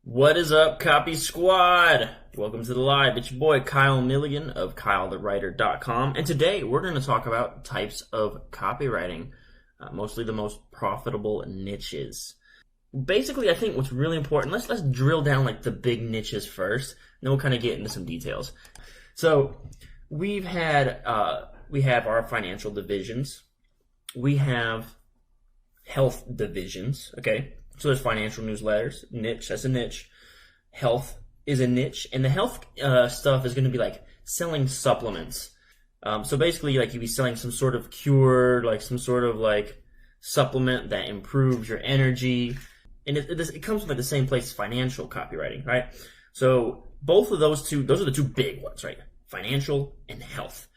What is up, Copy Squad? Welcome to the live. It's your boy Kyle Milligan of KyleTheWriter.com, and today we're going to talk about types of copywriting, mostly the most profitable niches. Basically, I think what's really important, let's drill down like the big niches first, and then we'll kind of get into some details. So we have our financial divisions, we have health divisions, okay? So there's financial newsletters, niche, that's a niche. Health is a niche, and the health stuff is going to be like selling supplements. So basically, like you'd be selling some sort of cure, like some sort of like supplement that improves your energy, and it comes from like the same place as financial copywriting, right? So both of those are the two big ones, right? Financial and health.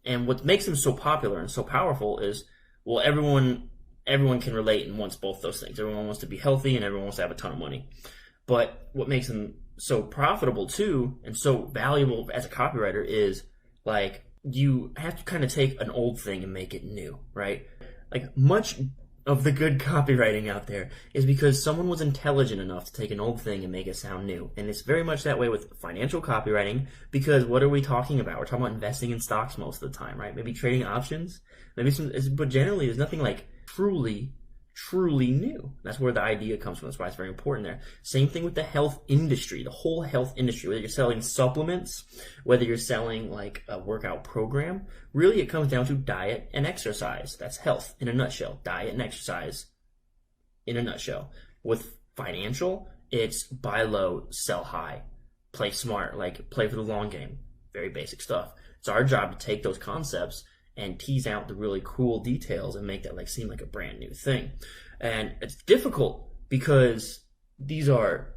And what makes them so popular and so powerful is, well, everyone can relate and wants both those things. Everyone wants to be healthy and everyone wants to have a ton of money. But what makes them so profitable too and so valuable as a copywriter is like you have to kind of take an old thing and make it new, right? Like much of the good copywriting out there is because someone was intelligent enough to take an old thing and make it sound new. And it's very much that way with financial copywriting, because what are we talking about? We're talking about investing in stocks most of the time, right? Maybe trading options, but generally there's nothing like truly new. That's where the idea comes from. That's why it's very important there. Same thing with the health industry, the whole health industry, whether you're selling supplements, whether you're selling like a workout program, really it comes down to diet and exercise. That's health in a nutshell. Diet and exercise in a nutshell. With financial, it's buy low, sell high, play smart, like play for the long game. Very basic stuff. It's our job to take those concepts and tease out the really cool details and make that like seem like a brand new thing. And it's difficult because these are,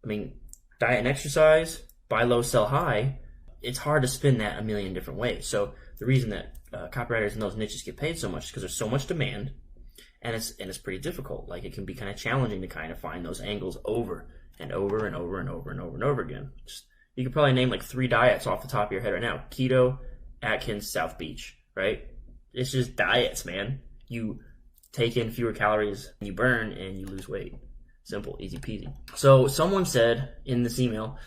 diet and exercise, buy low, sell high. It's hard to spin that a million different ways. So the reason that copywriters in those niches get paid so much is because there's so much demand, and it's pretty difficult. Like it can be kind of challenging to kind of find those angles over and over and over and over and over and over again. You could probably name like 3 diets off the top of your head right now: keto, Atkins, South Beach. Right? It's just diets, man. You take in fewer calories, you burn, and you lose weight. Simple, easy peasy. So someone said in this email,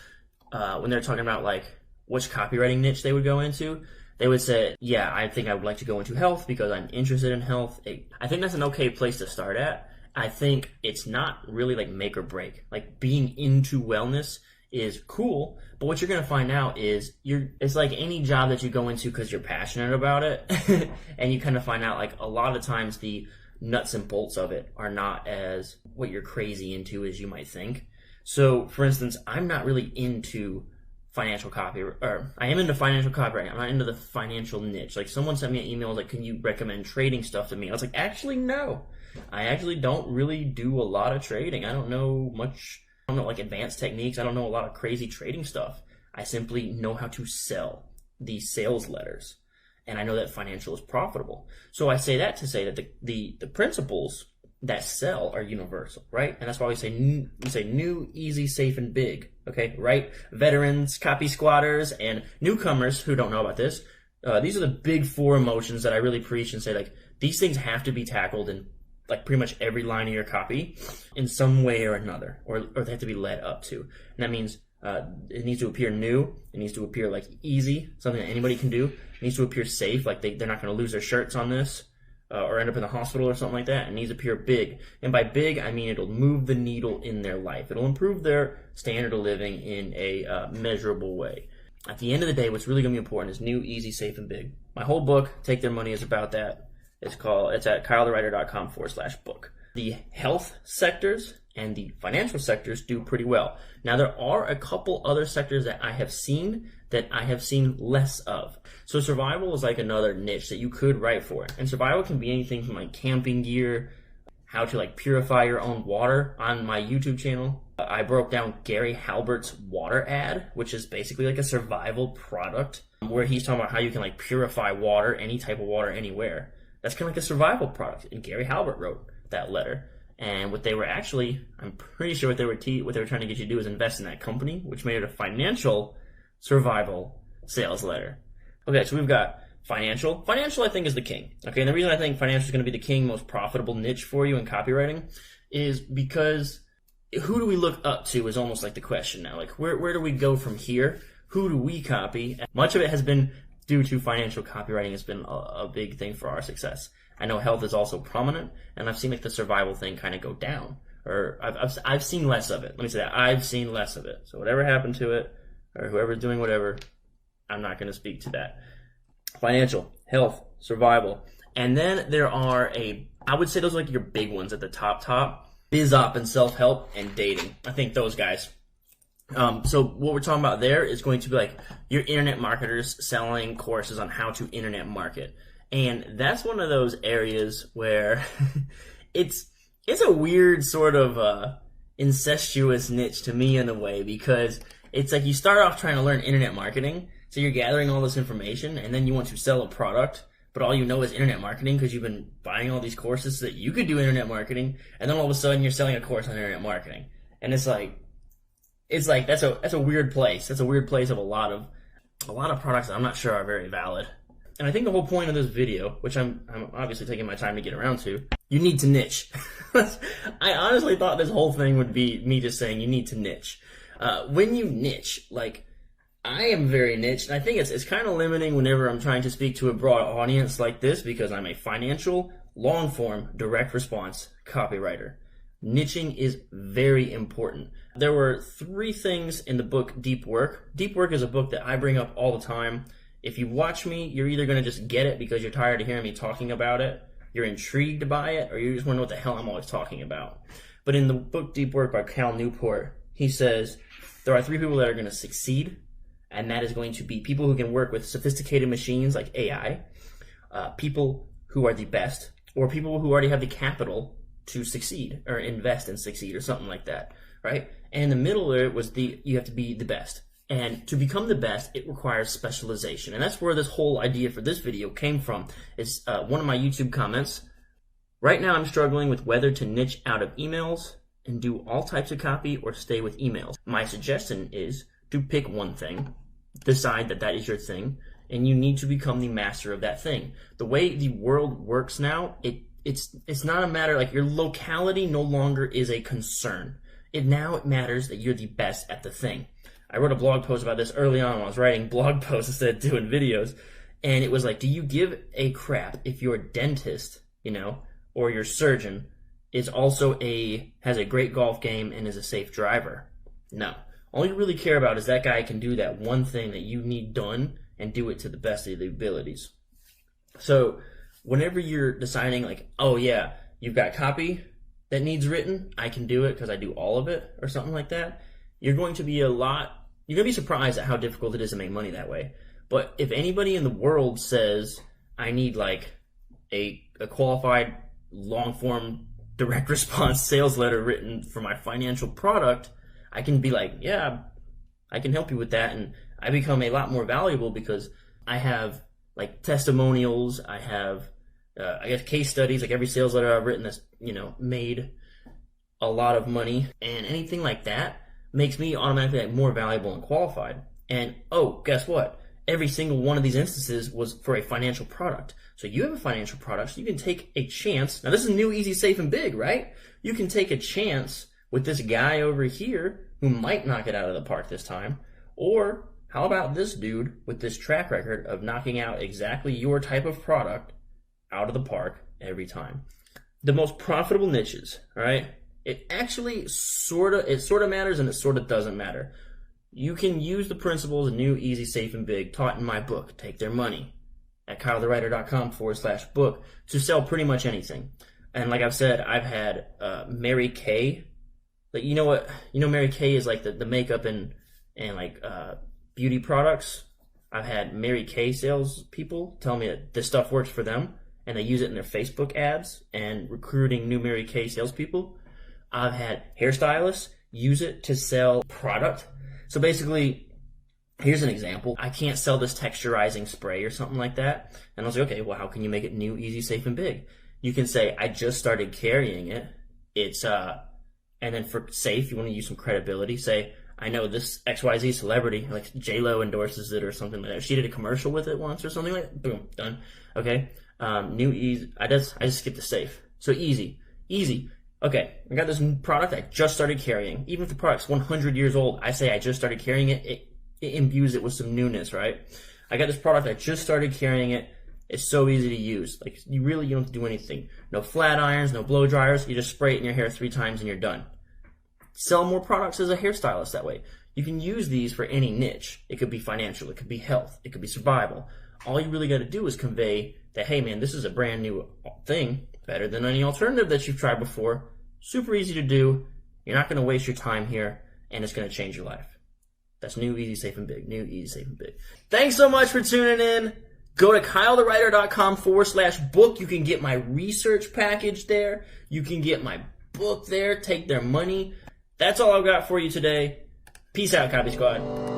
when they're talking about like which copywriting niche they would go into, they would say, yeah, I think I would like to go into health because I'm interested in health. I think that's an okay place to start at. I think it's not really like make or break. Like being into wellness is cool, but what you're going to find out is it's like any job that you go into because you're passionate about it and you kind of find out like a lot of times the nuts and bolts of it are not as what you're crazy into as you might think. So for instance, I'm not really into financial copy, or I am into financial copywriting. I'm not into the financial niche. Like someone sent me an email like, can you recommend trading stuff to me? I was like, actually, no. I actually don't really do a lot of trading. I don't know much. I don't know like advanced techniques. I don't know a lot of crazy trading stuff. I simply know how to sell these sales letters, and I know that financial is profitable. So I say that to say that the principles that sell are universal, right? And that's why we say new, easy, safe, and big. Okay, right? Veterans, copy squatters, and newcomers who don't know about this. These are the big 4 emotions that I really preach and say like these things have to be tackled in like pretty much every line of your copy in some way or another, or they have to be led up to. And that means it needs to appear new, it needs to appear like easy, something that anybody can do. It needs to appear safe, like they're not going to lose their shirts on this or end up in the hospital or something like that. It needs to appear big. And by big, I mean it'll move the needle in their life. It'll improve their standard of living in a measurable way. At the end of the day, what's really going to be important is new, easy, safe, and big. My whole book, Take Their Money, is about that. It's at KyleTheWriter.com/book. The health sectors and the financial sectors do pretty well. Now, there are a couple other sectors that I have seen less of. So survival is like another niche that you could write for. And survival can be anything from like camping gear, how to like purify your own water. On my YouTube channel, I broke down Gary Halbert's water ad, which is basically like a survival product where he's talking about how you can like purify water, any type of water, anywhere. That's kind of like a survival product, and Gary Halbert wrote that letter. And what they were actually, I'm pretty sure what they were trying to get you to do is invest in that company, which made it a financial survival sales letter. Okay, so we've got financial. Financial, I think, is the king. Okay, and the reason I think financial is going to be the king, most profitable niche for you in copywriting is because who do we look up to is almost like the question now. Like, where do we go from here? Who do we copy? And much of it has been due to financial copywriting has been a big thing for our success. I know health is also prominent, and I've seen like the survival thing kind of go down. Or I've seen less of it. Let me say that. I've seen less of it. So whatever happened to it, or whoever's doing whatever, I'm not going to speak to that. Financial, health, survival. And then there are I would say those are like your big ones at the top. Biz op and self-help and dating. I think those guys. So what we're talking about there is going to be like your internet marketers selling courses on how to internet market. And that's one of those areas where it's a weird sort of incestuous niche to me in a way, because it's like you start off trying to learn internet marketing, so you're gathering all this information, and then you want to sell a product, but all you know is internet marketing because you've been buying all these courses so that you could do internet marketing, and then all of a sudden you're selling a course on internet marketing. And it's like that's a weird place. That's a weird place of a lot of products that I'm not sure are very valid. And I think the whole point of this video, which I'm obviously taking my time to get around to, you need to niche. I honestly thought this whole thing would be me just saying you need to niche. When you niche, like I am very niche, and I think it's kind of limiting whenever I'm trying to speak to a broad audience like this, because I'm a financial, long-form, direct response copywriter. Niching is very important. There were 3 things in the book Deep Work. Deep Work is a book that I bring up all the time. If you watch me, you're either going to just get it because you're tired of hearing me talking about it, you're intrigued by it, or you just want to know what the hell I'm always talking about. But in the book Deep Work by Cal Newport, he says there are 3 people that are going to succeed, and that is going to be people who can work with sophisticated machines like AI, people who are the best, or people who already have the capital to succeed or invest and succeed or something like that, right? And in the middle there was you have to be the best. And to become the best, it requires specialization. And that's where this whole idea for this video came from. It's one of my YouTube comments. Right now I'm struggling with whether to niche out of emails and do all types of copy or stay with emails. My suggestion is to pick one thing, decide that is your thing, and you need to become the master of that thing. The way the world works now, it's not a matter, like your locality no longer is a concern. It matters that you're the best at the thing. I wrote a blog post about this early on when I was writing blog posts instead of doing videos. And it was like, do you give a crap if your dentist, or your surgeon is also has a great golf game and is a safe driver? No. All you really care about is that guy can do that one thing that you need done and do it to the best of the abilities. So whenever you're deciding like, oh yeah, you've got copy that needs written, I can do it because I do all of it or something like that, you're going to be surprised at how difficult it is to make money that way. But if anybody in the world says, I need like a qualified long-form direct response sales letter written for my financial product, I can be like, yeah, I can help you with that. And I become a lot more valuable because I have like testimonials, I have, I guess, case studies, like every sales letter I've written that's, made a lot of money, and anything like that makes me automatically like more valuable and qualified. And oh, guess what? Every single one of these instances was for a financial product. So you have a financial product, so you can take a chance. Now this is new, easy, safe, and big, right? You can take a chance with this guy over here who might knock it out of the park this time. Or how about this dude with this track record of knocking out exactly your type of product out of the park every time? The most profitable niches, all right? It actually sort of matters, and it sort of doesn't matter. You can use the principles of new, easy, safe, and big taught in my book, Take Their Money, at kylethewriter.com/book to sell pretty much anything. And like I've said, I've had Mary Kay. Like, you know what? Mary Kay is like the makeup and like beauty products. I've had Mary Kay sales people tell me that this stuff works for them, and they use it in their Facebook ads and recruiting new Mary Kay salespeople. I've had hairstylists use it to sell product. So basically, here's an example. I can't sell this texturizing spray or something like that. And I was like, okay, well, how can you make it new, easy, safe, and big? You can say, I just started carrying it. It's, and then for safe, you want to use some credibility. Say, I know this XYZ celebrity, like J-Lo endorses it or something like that. She did a commercial with it once or something like that. Boom, done. Okay. New, easy. I just skipped the safe. So easy. Okay, I got this new product I just started carrying. Even if the product's 100 years old, I say I just started carrying it. It imbues it with some newness, right? I got this product, I just started carrying it. It's so easy to use. Like, you don't have to do anything. No flat irons, no blow dryers. You just spray it in your hair 3 times and you're done. Sell more products as a hairstylist that way. You can use these for any niche. It could be financial, it could be health, it could be survival. All you really got to do is convey that, hey man, this is a brand new thing, better than any alternative that you've tried before. Super easy to do. You're not going to waste your time here, and it's going to change your life. That's new, easy, safe, and big. New, easy, safe, and big. Thanks so much for tuning in. Go to KyleTheWriter.com/book. You can get my research package there. You can get my book there. Take their money. That's all I've got for you today. Peace out, Copy Squad.